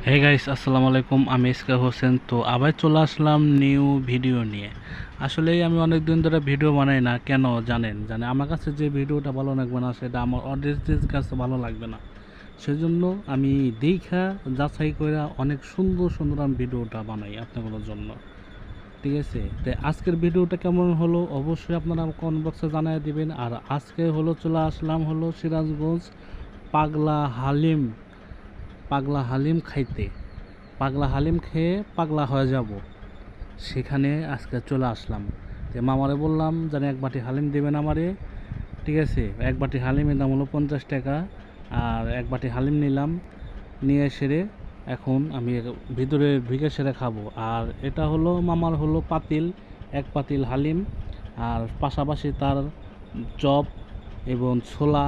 Hey guys, আসসালামু আলাইকুম। আমি ইসকা হোসেন। তো আবার চলে আসলাম নিউ ভিডিও নিয়ে। আসলে আমি অনেক দিন ধরে ভিডিও বানাই না, কেন জানেন? আমার কাছে যে ভিডিওটা ভালো লাগবে না, সেটা আমার অডিয়েন্সের কাছে ভালো লাগবে না। সেজন্য আমি দেখা যাচাই করে অনেক সুন্দর সুন্দর আমি ভিডিওটা বানাই আপনাদের জন্য। ঠিক আছে, তো আজকের ভিডিওটা কেমন হলো অবশ্যই আপনারা কমেন্ট বক্সে জানিয়ে দিবেন। আর আজকে চলে আসলাম সিরাজগঞ্জ পাগলা হালিম। পাগলা হালিম খাইতে, পাগলা হালিম খেয়ে পাগলা হয়ে যাব, সেখানে আজকে চলে আসলাম। তো মামারে বললাম যেন এক বাটি হালিম দেবেন আমারে। ঠিক আছে, এক বাটি হালিমের দাম হলো 50 টাকা। আর এক বাটি হালিম নিলাম, নিয়ে সেরে এখন আমি ভিতরে ঢুকে সেরে খাবো। আর এটা মামার পাতিল, এক পাতিল হালিম। আর পাশাপাশি তার চপ এবং ছোলা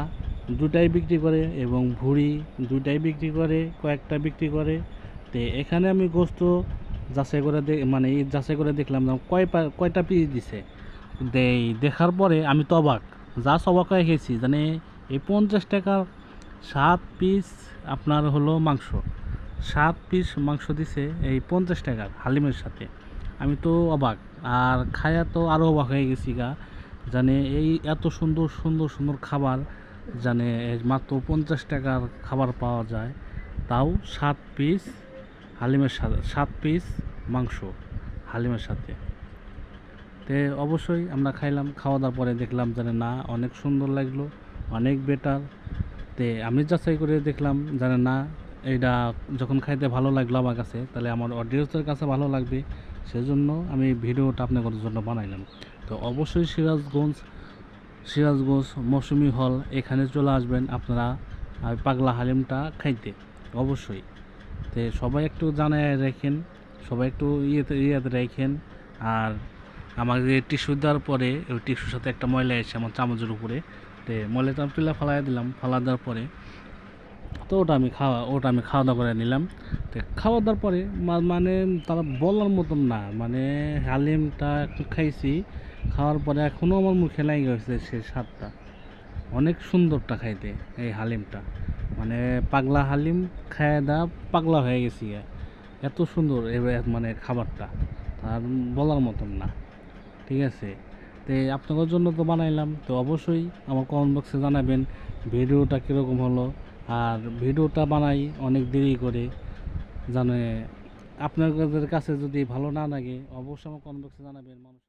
দুটাই বিক্রি করে, এবং ভুড়ি দুটাই বিক্রি করে, কয়েকটা বিক্রি করে। তো এখানে আমি গোস্ত যাচাই করে যাচাই করে দেখলাম কয়টা পিস দিছে। দেখার পরে আমি তো অবাক, অবাক হয়ে গেছি। এই 50 টাকার 7 পিস আপনার মাংস, 7 পিস মাংস দিছে এই 50 টাকার হালিমের সাথে। আমি তো অবাক, আর খায়া তো আরও অবাক হয়ে গেছি গা। এই এত সুন্দর সুন্দর সুন্দর খাবার, মাত্র 50 টাকার খাবার পাওয়া যায়, তাও 7 পিস হালিমের সাথে, 7 পিস মাংস হালিমের সাথে। তে অবশ্যই আমরা খাইলাম, খাওয়া দাওয়ার পরে দেখলাম না, অনেক সুন্দর লাগলো, অনেক বেটার। তে আমি যাচাই করে দেখলাম না, এইটা যখন খাইতে ভালো লাগলো আমার কাছে, তাহলে আমার অডিয়েন্সের কাছে ভালো লাগবে। সেজন্য আমি ভিডিওটা আপনাদের জন্য বানাইলাম। তো অবশ্যই সিরাজগঞ্জ মৌসুমি হল এখানে চলে আসবেন আপনারা পাগলা হালিমটা খাইতে অবশ্যই। তো সবাই একটু জানায় রাখেন, সবাই একটু ইয়েতে রাখেন। আর আমাকে টিস্যু দেওয়ার পরে ওই টিস্যুর সাথে একটা ময়লা এসে আমার চামচের উপরে, তো ময়লাটা আমি তুলে ফালাই দিলাম। ফালা দেওয়ার পরে তো ওটা আমি খাওয়া দাওয়া করে নিলাম। তো খাওয়া দাওয়ার পরে তারা বলার মতন না, হালিমটা একটু খাইছি, খাওয়ার পরে এখনও আমার মুখে লাগে গেছে সে স্বাদটা। অনেক সুন্দরটা খাইতে এই হালিমটা, পাগলা হালিম খায় পাগলা হয়ে গেছি। এত সুন্দর খাবারটা আর বলার মতন না। ঠিক আছে, তো আপনাদের জন্য তো বানাইলাম। তো অবশ্যই আমার কমেন্ট বক্সে জানাবেন ভিডিওটা কীরকম হলো। আর ভিডিওটা বানাই অনেক দেরি করে, জানে আপনাদের কাছে যদি ভালো না লাগে অবশ্যই আমার কমেন্ট বক্সে জানাবেন। মানুষ